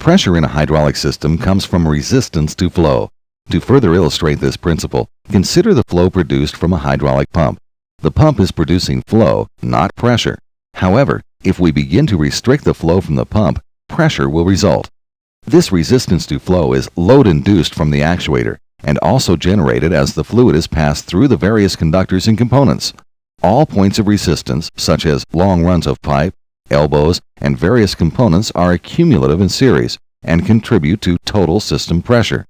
Pressure in a hydraulic system comes from resistance to flow. To further illustrate this principle, consider the flow produced from a hydraulic pump. The pump is producing flow, not pressure. However, if we begin to restrict the flow from the pump, pressure will result. This resistance to flow is load induced from the actuator and also generated as the fluid is passed through the various conductors and components. All points of resistance, such as long runs of pipe, elbows, and various components, are accumulative in series and contribute to total system pressure.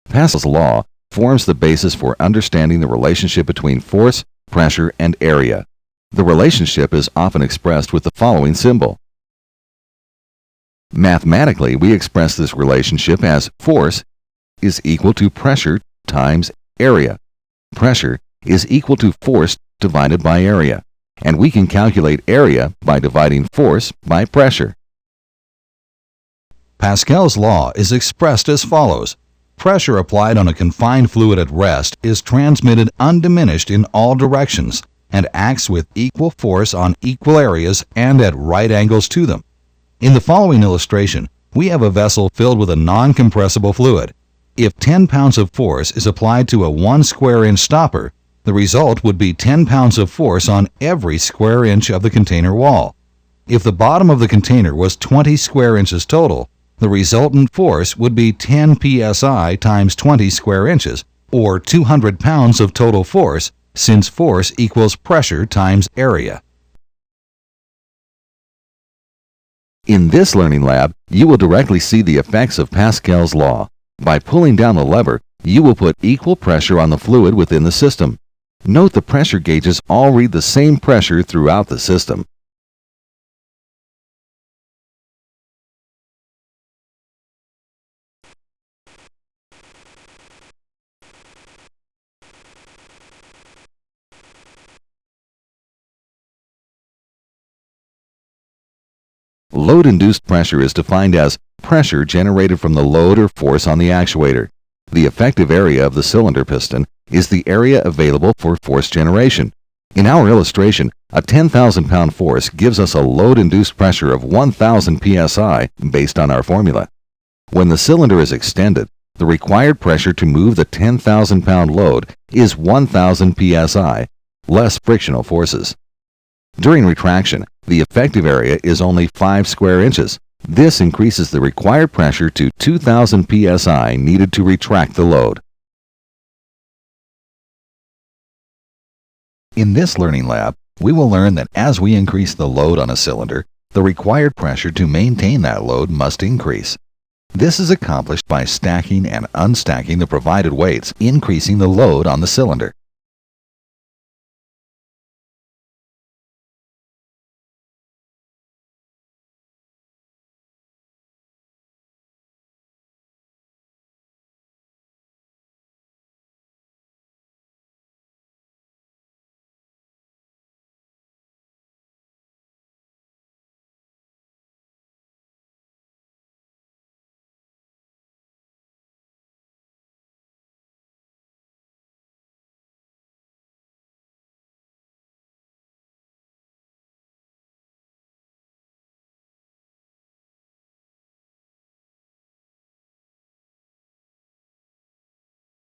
Pascal's law forms the basis for understanding the relationship between force, pressure, and area. The relationship is often expressed with the following symbol. Mathematically, we express this relationship as force is equal to pressure times area. Pressure is equal to force divided by area, and we can calculate area by dividing force by pressure. Pascal's law is expressed as follows. Pressure applied on a confined fluid at rest is transmitted undiminished in all directions and acts with equal force on equal areas and at right angles to them. In the following illustration, we have a vessel filled with a non-compressible fluid. If 10 pounds of force is applied to a 1 square inch stopper, the result would be 10 pounds of force on every square inch of the container wall. If the bottom of the container was 20 square inches total, the resultant force would be 10 psi times 20 square inches, or 200 pounds of total force, since force equals pressure times area. In this learning lab, you will directly see the effects of Pascal's law. By pulling down the lever, you will put equal pressure on the fluid within the system. Note the pressure gauges all read the same pressure throughout the system. Load-induced pressure is defined as pressure generated from the load or force on the actuator. The effective area of the cylinder piston is the area available for force generation. In our illustration, a 10,000-pound force gives us a load-induced pressure of 1,000 psi based on our formula. When the cylinder is extended, the required pressure to move the 10,000-pound load is 1,000 psi, less frictional forces. During retraction, the effective area is only 5 square inches. This increases the required pressure to 2,000 psi needed to retract the load. In this learning lab, we will learn that as we increase the load on a cylinder, the required pressure to maintain that load must increase. This is accomplished by stacking and unstacking the provided weights, increasing the load on the cylinder.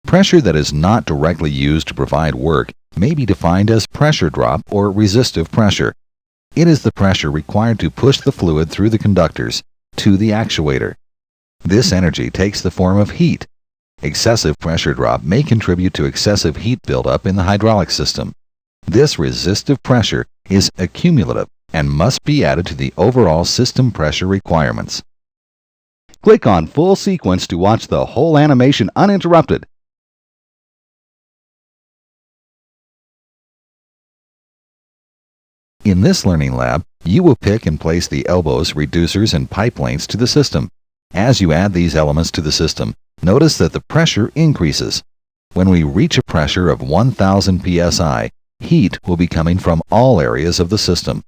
Pressure that is not directly used to provide work may be defined as pressure drop or resistive pressure. It is the pressure required to push the fluid through the conductors to the actuator. This energy takes the form of heat. Excessive pressure drop may contribute to excessive heat buildup in the hydraulic system. This resistive pressure is accumulative and must be added to the overall system pressure requirements. Click on Full Sequence to watch the whole animation uninterrupted. In this learning lab, you will pick and place the elbows, reducers, and pipe lengths to the system. As you add these elements to the system, notice that the pressure increases. When we reach a pressure of 1,000 psi, heat will be coming from all areas of the system.